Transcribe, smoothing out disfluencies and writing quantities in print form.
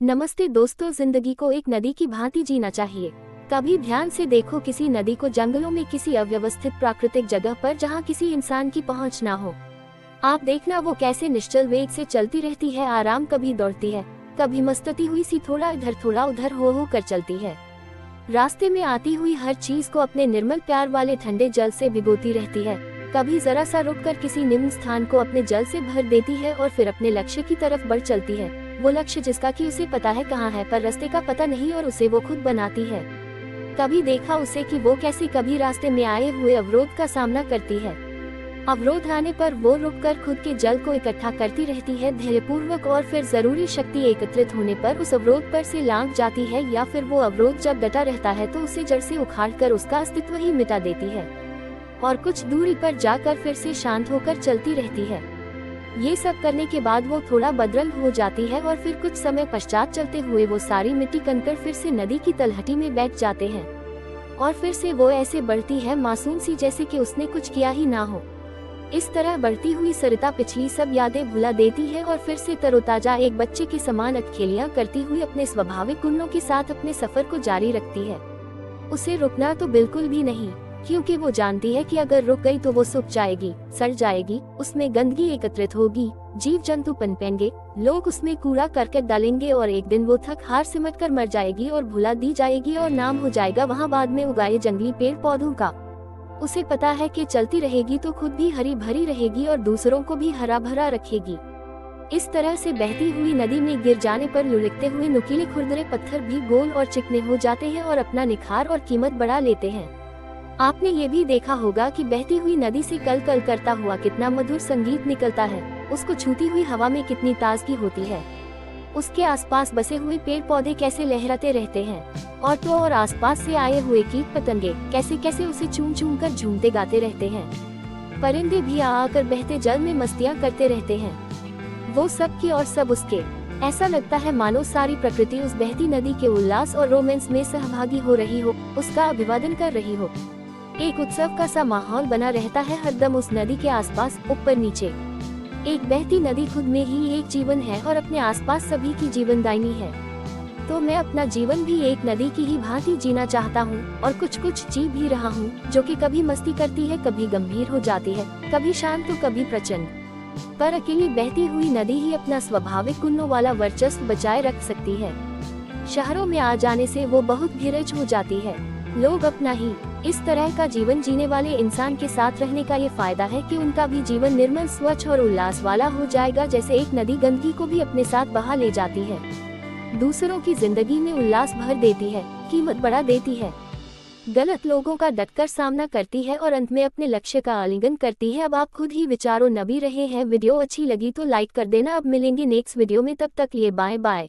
नमस्ते दोस्तों, जिंदगी को एक नदी की भांति जीना चाहिए। कभी ध्यान से देखो किसी नदी को जंगलों में, किसी अव्यवस्थित प्राकृतिक जगह पर जहां किसी इंसान की पहुंच ना हो। आप देखना वो कैसे निश्चल वेग से चलती रहती है, आराम कभी दौड़ती है, कभी मस्तती हुई सी थोड़ा इधर थोड़ा उधर हो कर चलती है। रास्ते में आती हुई हर चीज को अपने निर्मल प्यार वाले ठंडे जल से भिगोती रहती है, कभी जरा सा रुककर किसी निम्न स्थान को अपने जल से भर देती है और फिर अपने लक्ष्य की तरफ बढ़ चलती है। वो लक्ष्य जिसका कि उसे पता है कहाँ है, पर रास्ते का पता नहीं और उसे वो खुद बनाती है। कभी देखा उसे कि वो कैसे कभी रास्ते में आए हुए अवरोध का सामना करती है। अवरोध आने पर वो रुककर खुद के जल को इकट्ठा करती रहती है धैर्यपूर्वक, और फिर जरूरी शक्ति एकत्रित होने पर उस अवरोध पर से लांघ जाती है, या फिर वो अवरोध जब डटा रहता है तो उसे जड़ से उखाड़कर उसका अस्तित्व ही मिटा देती है और कुछ दूरी पर जाकर फिर से शांत होकर चलती रहती है। ये सब करने के बाद वो थोड़ा बदरल हो जाती है और फिर कुछ समय पश्चात चलते हुए वो सारी मिट्टी कंकड़ फिर से नदी की तलहटी में बैठ जाते हैं और फिर से वो ऐसे बढ़ती है मासूम सी, जैसे कि उसने कुछ किया ही ना हो। इस तरह बढ़ती हुई सरिता पिछली सब यादें भुला देती है और फिर से तरोताजा एक बच्चे के समान अटखेलियां करती हुई अपने स्वाभाविक गुणों के साथ अपने सफर को जारी रखती है। उसे रुकना तो बिल्कुल भी नहीं, क्योंकि वो जानती है कि अगर रुक गई तो वो सूख जाएगी, सड़ जाएगी, उसमें गंदगी एकत्रित होगी, जीव जंतु पनपेंगे, लोग उसमें कूड़ा करकट डालेंगे और एक दिन वो थक हार सिमट कर मर जाएगी और भुला दी जाएगी और नाम हो जाएगा वहाँ बाद में उगाए जंगली पेड़ पौधों का। उसे पता है कि चलती रहेगी तो खुद भी हरी भरी रहेगी और दूसरों को भी हरा भरा रखेगी। इस तरह से बहती हुई नदी में गिर जाने पर लुढ़कते हुए नुकीले खुरदरे पत्थर भी गोल और चिकने हो जाते हैं और अपना निखार और कीमत बढ़ा लेते हैं। आपने ये भी देखा होगा कि बहती हुई नदी से कल कल करता हुआ कितना मधुर संगीत निकलता है, उसको छूती हुई हवा में कितनी ताजगी होती है, उसके आसपास बसे हुए पेड़ पौधे कैसे लहराते रहते हैं, और तो और आसपास से आए हुए कीट पतंगे कैसे कैसे उसे चूम चूम कर झूमते गाते रहते हैं। परिंदे भी आकर बहते जल में मस्तियाँ करते रहते हैं। वो सब की और सब उसके। ऐसा लगता है मानो सारी प्रकृति उस बहती नदी के उल्लास और रोमांस में सहभागी हो रही हो, उसका अभिवादन कर रही हो। एक उत्सव का सा माहौल बना रहता है हरदम उस नदी के आसपास, ऊपर नीचे। एक बहती नदी खुद में ही एक जीवन है और अपने आसपास सभी की जीवनदायिनी है। तो मैं अपना जीवन भी एक नदी की ही भांति जीना चाहता हूँ और कुछ कुछ जी भी रहा हूँ, जो कि कभी मस्ती करती है, कभी गंभीर हो जाती है, कभी शांत तो कभी प्रचंड। पर अकेली बहती हुई नदी ही अपना स्वाभाविक गुणों वाला वर्चस्व बचाए रख सकती है। शहरों में आ जाने से वो बहुत धीरज हो जाती है। लोग अपना ही इस तरह का जीवन जीने वाले इंसान के साथ रहने का ये फायदा है कि उनका भी जीवन निर्मल, स्वच्छ और उल्लास वाला हो जाएगा, जैसे एक नदी गंदगी को भी अपने साथ बहा ले जाती है, दूसरों की जिंदगी में उल्लास भर देती है, कीमत बढ़ा देती है, गलत लोगों का डटकर सामना करती है और अंत में अपने लक्ष्य का आलिंगन करती है। अब आप खुद ही विचारों नबी रहे हैं। वीडियो अच्छी लगी तो लाइक कर देना। अब मिलेंगे नेक्स्ट वीडियो में, तब तक लिए बाय बाय।